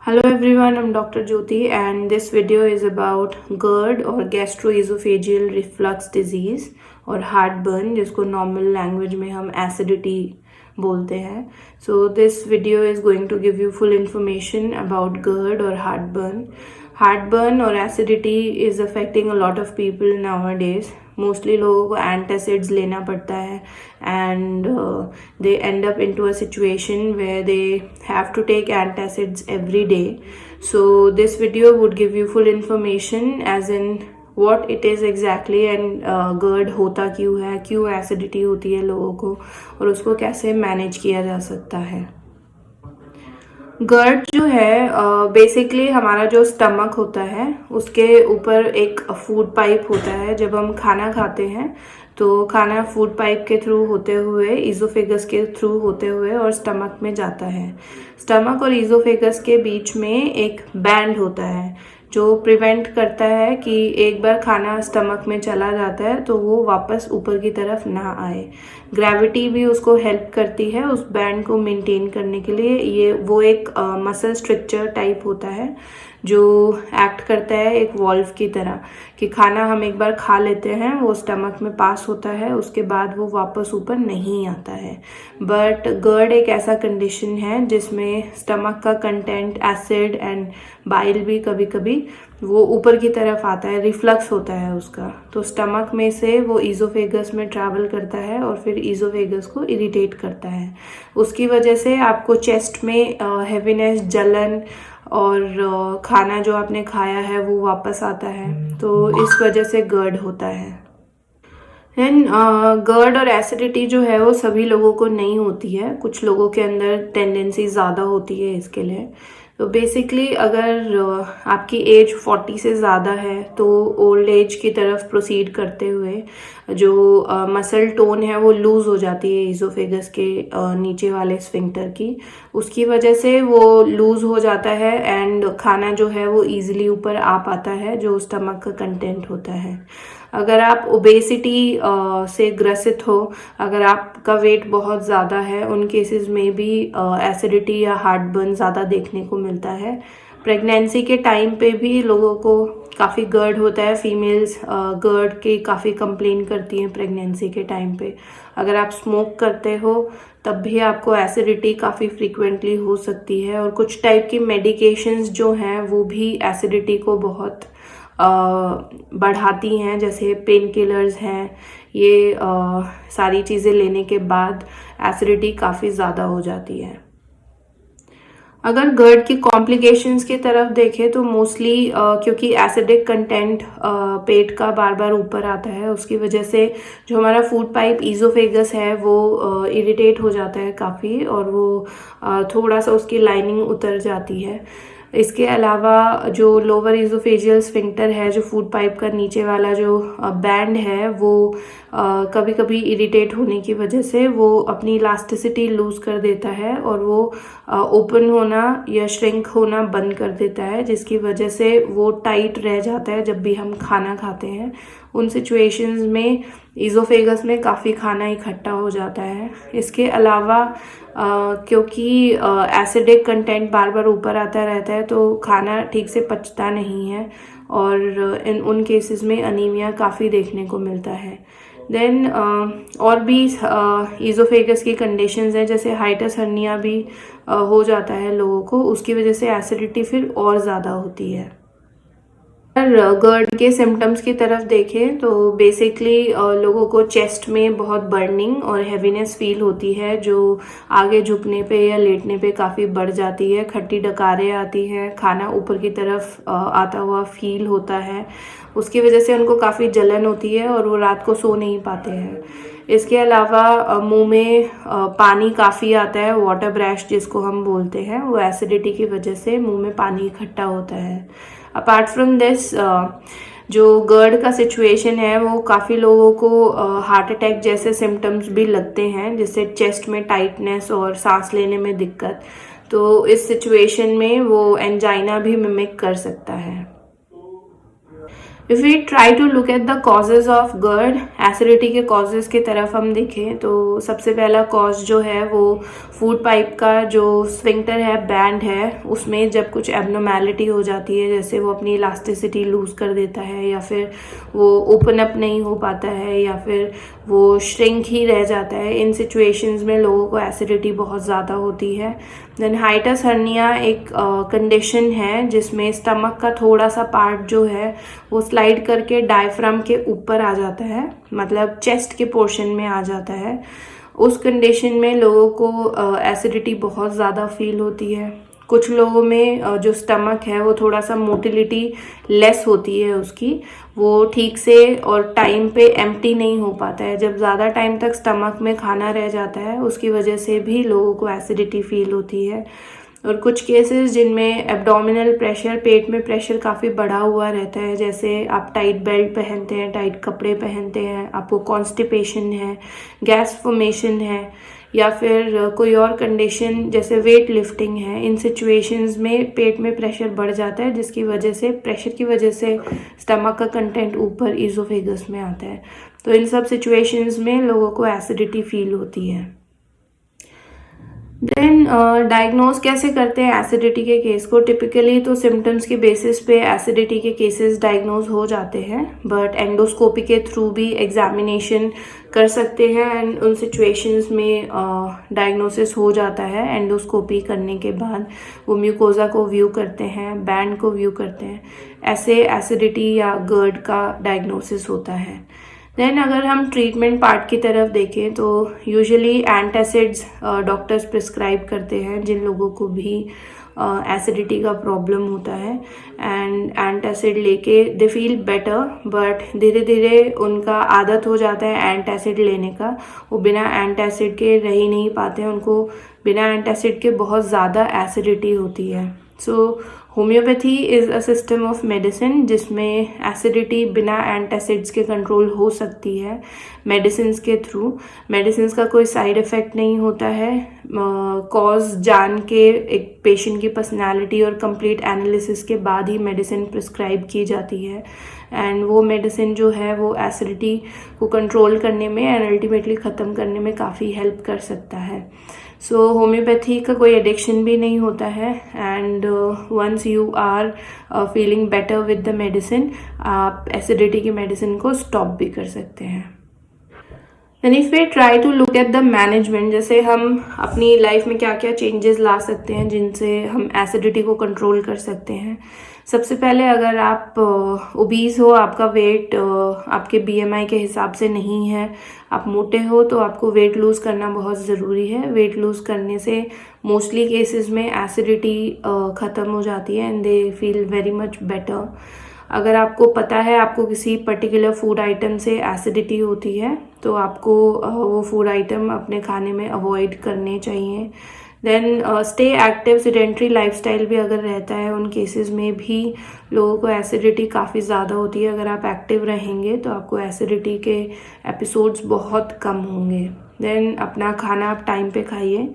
Hello everyone, I'm Dr. Jyoti and this video is about GERD or gastroesophageal reflux disease और heartburn जिसको normal language में हम acidity बोलते हैं. So this video is going to give you full information about GERD or heartburn. Heartburn or acidity is affecting a lot of people nowadays. Mostly लोगों को antacids लेना पड़ता है and they end up into a situation where they have to take antacids every day. So this video would give you full information as in what it is exactly and GERD होता क्यों है, क्यों acidity होती है लोगों को और उसको कैसे मैनेज किया जा सकता है. GERD जो है बेसिकली हमारा जो स्टमक होता है उसके ऊपर एक फूड पाइप होता है. जब हम खाना खाते हैं तो खाना फूड पाइप के थ्रू होते हुए ईज़ोफेगस के थ्रू होते हुए और स्टमक में जाता है. स्टमक और ईज़ोफेगस के बीच में एक बैंड होता है जो प्रिवेंट करता है कि एक बार खाना स्टमक में चला जाता है तो वो वापस ऊपर की तरफ ना आए. ग्रेविटी भी उसको हेल्प करती है उस बैंड को मेंटेन करने के लिए. ये वो एक मसल स्ट्रक्चर टाइप होता है जो एक्ट करता है एक वॉल्व की तरह कि खाना हम एक बार खा लेते हैं वो स्टमक में पास होता है, उसके बाद वो वापस ऊपर नहीं आता है. बट GERD एक ऐसा कंडीशन है जिसमें स्टमक का कंटेंट एसिड एंड बाइल भी कभी कभी वो ऊपर की तरफ आता है, रिफ्लक्स होता है उसका. तो स्टमक में से वो ईज़ोफेगस में ट्रैवल करता है और फिर ईज़ोफेगस को इरिटेट करता है. उसकी वजह से आपको चेस्ट में हैवीनेस, जलन और खाना जो आपने खाया है वो वापस आता है. तो इस वजह से GERD होता है. देन GERD और एसिडिटी जो है वो सभी लोगों को नहीं होती है. कुछ लोगों के अंदर टेंडेंसी ज़्यादा होती है इसके लिए. तो बेसिकली अगर आपकी एज 40 से ज़्यादा है तो ओल्ड एज की तरफ प्रोसीड करते हुए जो मसल टोन है वो लूज़ हो जाती है ईज़ोफेगस के नीचे वाले स्फिंक्टर की. उसकी वजह से वो लूज़ हो जाता है एंड खाना जो है वो ईजिली ऊपर आ पाता है जो स्टमक का कंटेंट होता है. अगर आप ओबेसिटी से ग्रसित हो, अगर आपका वेट बहुत ज़्यादा है, उन केसेस में भी एसिडिटी या हार्टबर्न ज़्यादा देखने को मिलता है. प्रेगनेंसी के टाइम पे भी लोगों को काफ़ी GERD होता है. फीमेल्स GERD के काफ़ी कंप्लेन करती हैं प्रेगनेंसी के टाइम पे. अगर आप स्मोक करते हो तब भी आपको एसिडिटी काफ़ी फ्रीक्वेंटली हो सकती है. और कुछ टाइप की मेडिकेशंस जो हैं वो भी एसिडिटी को बहुत बढ़ाती हैं, जैसे पेन किलर्स हैं. ये सारी चीज़ें लेने के बाद एसिडिटी काफ़ी ज़्यादा हो जाती है. अगर GERD की कॉम्प्लिकेशंस की तरफ देखें तो मोस्टली क्योंकि एसिडिक कंटेंट पेट का बार बार ऊपर आता है उसकी वजह से जो हमारा फूड पाइप ईज़ोफेगस है वो इरिटेट हो जाता है काफ़ी और वो थोड़ा सा उसकी लाइनिंग उतर जाती है. इसके अलावा जो लोअर ईज़ोफेजियल स्फिंक्टर है, जो फूड पाइप का नीचे वाला जो बैंड है वो कभी कभी इरिटेट होने की वजह से वो अपनी इलास्टिसिटी लूज़ कर देता है और वो ओपन होना या श्रिंक होना बंद कर देता है, जिसकी वजह से वो टाइट रह जाता है जब भी हम खाना खाते हैं. उन सिचुएशंस में ईज़ोफेगस में काफ़ी खाना इकट्ठा हो जाता है. इसके अलावा क्योंकि एसिडिक कंटेंट बार बार ऊपर आता रहता है तो खाना ठीक से पचता नहीं है और उन केसेस में अनीमिया काफ़ी देखने को मिलता है. देन और भी ईज़ोफेगस की कंडीशंस हैं, जैसे हाइटस हर्निया भी हो जाता है लोगों को. उसकी वजह से एसिडिटी फिर और ज़्यादा होती है. अगर GERD के सिम्टम्स की तरफ देखें तो बेसिकली लोगों को चेस्ट में बहुत बर्निंग और हैवीनेस फील होती है जो आगे झुकने पे या लेटने पे काफ़ी बढ़ जाती है. खट्टी डकारें आती हैं, खाना ऊपर की तरफ आता हुआ फील होता है. उसकी वजह से उनको काफ़ी जलन होती है और वो रात को सो नहीं पाते हैं. इसके अलावा मुंह में पानी काफ़ी आता है, वाटर ब्रैश जिसको हम बोलते हैं, वो एसिडिटी की वजह से मुंह में पानी इकट्ठा होता है. अपार्ट फ्रॉम दिस जो GERD का सिचुएशन है वो काफ़ी लोगों को हार्ट अटैक जैसे सिम्टम्स भी लगते हैं, जिससे चेस्ट में टाइटनेस और सांस लेने में दिक्कत. तो इस सिचुएशन में वो एंजाइना भी मिमिक कर सकता है. If we try to look at the causes of GERD, acidity के कॉजेज की तरफ हम देखें तो सबसे पहला कॉज जो है वो फूड पाइप का जो स्फिंक्टर है, बैंड है, उसमें जब कुछ एबनॉर्मेलिटी हो जाती है, जैसे वो अपनी इलास्टिसिटी लूज़ कर देता है, या फिर वो ओपन अप नहीं हो पाता है, या फिर वो श्रिंक ही रह जाता है, इन सिचुएशंस में लोगों को एसिडिटी बहुत ज़्यादा होती है। देन हाइटस हर्निया एक कंडीशन है जिसमें स्टमक का थोड़ा सा पार्ट जो है वो स्लाइड करके डायफ्राम के ऊपर आ जाता है, मतलब चेस्ट के पोर्शन में आ जाता है। उस कंडीशन में लोगों को एसिडिटी बहुत ज़्यादा फील होती है। कुछ लोगों में जो स्टमक है वो थोड़ा सा मोटिलिटी लेस होती है उसकी, वो ठीक से और टाइम पे एम्प्टी नहीं हो पाता है। जब ज़्यादा टाइम तक स्टमक में खाना रह जाता है उसकी वजह से भी लोगों को एसिडिटी फील होती है। और कुछ केसेस जिनमें एब्डोमिनल प्रेशर, पेट में प्रेशर काफ़ी बढ़ा हुआ रहता है, जैसे आप टाइट बेल्ट पहनते हैं, टाइट कपड़े पहनते हैं, आपको कॉन्स्टिपेशन है, गैस फॉर्मेशन है, या फिर कोई और कंडीशन जैसे वेट लिफ्टिंग है, इन सिचुएशंस में पेट में प्रेशर बढ़ जाता है, जिसकी वजह से, प्रेशर की वजह से स्टमक का कंटेंट ऊपर ईज़ोफेगस में आता है। तो इन सब सिचुएशंस में लोगों को एसिडिटी फील होती है। देन डायग्नोज कैसे करते हैं एसिडिटी के केस को? टिपिकली तो सिम्टम्स के बेसिस पे एसिडिटी के केसेस डायग्नोज हो जाते हैं, बट एंडोस्कोपी के थ्रू भी एग्जामिनेशन कर सकते हैं एंड उन सिचुएशंस में डायग्नोसिस हो जाता है। एंडोस्कोपी करने के बाद वो म्यूकोजा को व्यू करते हैं, बैंड को व्यू करते हैं, ऐसे एसिडिटी या GERD का डायग्नोसिस होता है। देन अगर हम ट्रीटमेंट पार्ट की तरफ देखें तो यूजुअली एंटासिड्स डॉक्टर्स प्रिस्क्राइब करते हैं जिन लोगों को भी एसिडिटी का प्रॉब्लम होता है, एंड एंटासिड लेके दे फील बेटर, बट धीरे धीरे उनका आदत हो जाता है एंटासिड लेने का, वो बिना एंटासिड के रह ही नहीं पाते हैं, उनको बिना एंटासिड के बहुत ज़्यादा एसिडिटी होती है। So homeopathy is a system of medicine जिसमें एसिडिटी बिना एंटासिड्स के कंट्रोल हो सकती है मेडिसिन के थ्रू। मेडिसिन का कोई साइड इफ़ेक्ट नहीं होता है, कॉज जान के एक पेशेंट की पर्सनालिटी और कंप्लीट एनालिसिस के बाद ही मेडिसिन प्रिस्क्राइब की जाती है, एंड वो मेडिसिन जो है वो एसिडिटी को कंट्रोल करने में एंड अल्टीमेटली ख़त्म करने में काफ़ी हेल्प कर सकता है। सो होम्योपैथी का कोई एडिक्शन भी नहीं होता है, and once you are feeling better with the medicine, आप एसिडिटी की मेडिसिन को स्टॉप भी कर सकते हैं। Then if we try to look at the management, जैसे हम अपनी लाइफ में क्या क्या चेंजेस ला सकते हैं जिनसे हम एसिडिटी को कंट्रोल कर सकते हैं। सबसे पहले अगर आप ओबीज हो, आपका वेट आपके BMI के हिसाब से नहीं है, आप मोटे हो, तो आपको वेट लूज़ करना बहुत ज़रूरी है। वेट लूज़ करने से मोस्टली केसेस में एसिडिटी ख़त्म हो जाती है and they feel very much better. अगर आपको पता है आपको किसी पर्टिकुलर फूड आइटम से एसिडिटी होती है तो आपको वो फूड आइटम अपने खाने में अवॉइड करने चाहिए। Then stay active, sedentary lifestyle भी अगर रहता है उन केसेस में भी लोगों को एसिडिटी काफ़ी ज़्यादा होती है। अगर आप एक्टिव रहेंगे तो आपको एसिडिटी के एपिसोड्स बहुत कम होंगे। देन अपना खाना आप टाइम पे खाइए।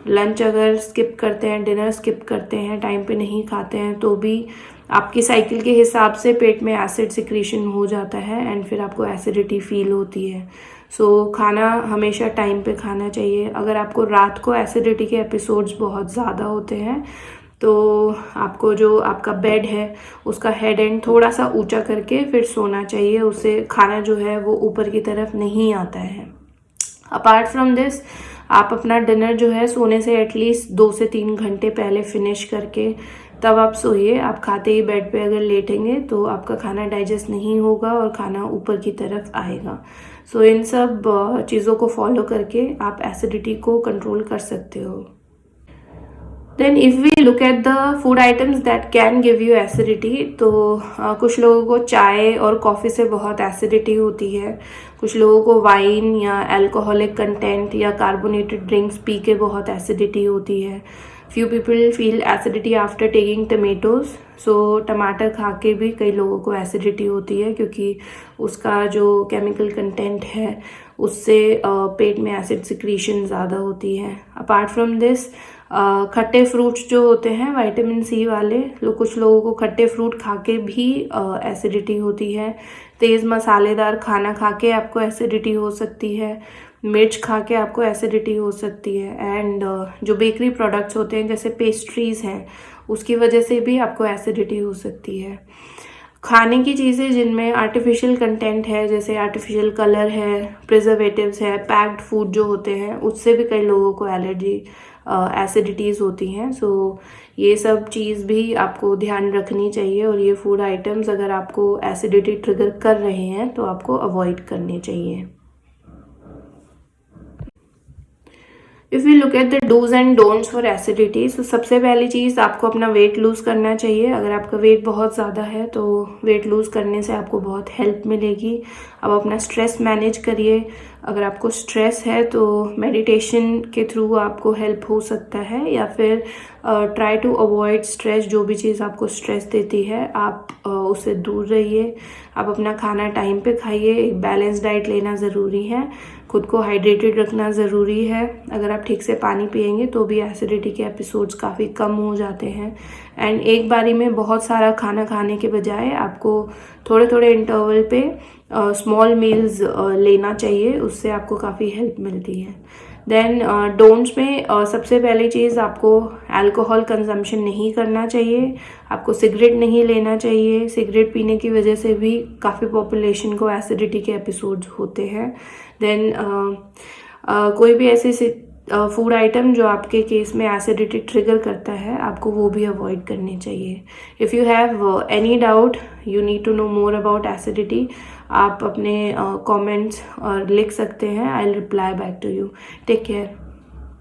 लंच अगर स्किप करते हैं, डिनर स्किप करते हैं, टाइम पे नहीं खाते हैं तो भी आपकी साइकिल के हिसाब से पेट में एसिड सिक्रीशन हो जाता है एंड फिर आपको एसिडिटी फील होती है। सो खाना हमेशा टाइम पे खाना चाहिए। अगर आपको रात को एसिडिटी के एपिसोड्स बहुत ज़्यादा होते हैं तो आपको जो आपका बेड है उसका हेड एंड थोड़ा सा ऊंचा करके फिर सोना चाहिए, उससे खाना जो है वो ऊपर की तरफ नहीं आता है। अपार्ट फ्रॉम दिस, आप अपना डिनर जो है सोने से एटलीस्ट 2 से 3 घंटे पहले फिनिश करके तब आप सोइए। आप खाते ही बेड पे अगर लेटेंगे तो आपका खाना डाइजेस्ट नहीं होगा और खाना ऊपर की तरफ आएगा। सो इन सब चीज़ों को फॉलो करके आप एसिडिटी को कंट्रोल कर सकते हो। Then if we look at the food items that can give you acidity, तो कुछ लोगों को चाय और कॉफ़ी से बहुत एसिडिटी होती है। कुछ लोगों को वाइन या अल्कोहलिक कंटेंट या कार्बोनेटेड ड्रिंक्स पी के बहुत एसिडिटी होती है। Few people feel acidity after taking tomatoes. So टमाटर खा के भी कई लोगों को एसिडिटी होती है क्योंकि उसका जो केमिकल कंटेंट है उससे पेट में एसिड सिक्रीशन ज़्यादा होती है। अपार्ट फ्रॉम दिस, खट्टे फ्रूट्स जो होते हैं विटामिन सी वाले, कुछ लोगों को खट्टे फ्रूट खा के भी एसिडिटी होती है। तेज़ मसालेदार खाना खा के आपको एसिडिटी हो सकती है। मिर्च खा के आपको एसिडिटी हो सकती है। एंड जो बेकरी प्रोडक्ट्स होते हैं जैसे पेस्ट्रीज़ हैं, उसकी वजह से भी आपको एसिडिटी हो सकती है। खाने की चीज़ें जिनमें आर्टिफिशियल कंटेंट है, जैसे आर्टिफिशियल कलर है, प्रिजर्वेटिव्स है, पैक्ड फूड जो होते हैं, उससे भी कई लोगों को एलर्जी एसिडिटीज़ होती हैं। सो ये सब चीज़ भी आपको ध्यान रखनी चाहिए और ये फूड आइटम्स अगर आपको एसिडिटी ट्रिगर कर रहे हैं तो आपको अवॉइड करने चाहिए। If you look at the dos and don'ts for acidity, तो सबसे पहली चीज़ आपको अपना वेट लूज़ करना चाहिए। अगर आपका वेट बहुत ज़्यादा है तो वेट लूज़ करने से आपको बहुत हेल्प मिलेगी। अब अपना स्ट्रेस मैनेज करिए। अगर आपको स्ट्रेस है तो मेडिटेशन के थ्रू आपको हेल्प हो सकता है, या फिर ट्राई टू अवॉइड स्ट्रेस। जो भी चीज़ आपको स्ट्रेस देती है आप उससे दूर रहिए। आप अपना खाना टाइम पे खाइए। एक बैलेंस डाइट लेना ज़रूरी है। खुद को हाइड्रेटेड रखना ज़रूरी है। अगर आप ठीक से पानी पिएंगे तो भी एसिडिटी के एपिसोड्स काफ़ी कम हो जाते हैं। एंड एक बारी में बहुत सारा खाना खाने के बजाय आपको थोड़े थोड़े इंटरवल पे स्मॉल मील्स लेना चाहिए। उससे आपको काफ़ी हेल्प मिलती है। देन डोंट्स में सबसे पहली चीज़ आपको अल्कोहल कंजम्पशन नहीं करना चाहिए। आपको सिगरेट नहीं लेना चाहिए। सिगरेट पीने की वजह से भी काफ़ी पॉपुलेशन को एसिडिटी के एपिसोड्स होते हैं। देन कोई भी ऐसे फूड आइटम जो आपके केस में एसिडिटी ट्रिगर करता है, आपको वो भी अवॉइड करने चाहिए। If you have any doubt, you need to know more about acidity, आप अपने कमेंट्स लिख सकते हैं। I will reply back to you. Take care.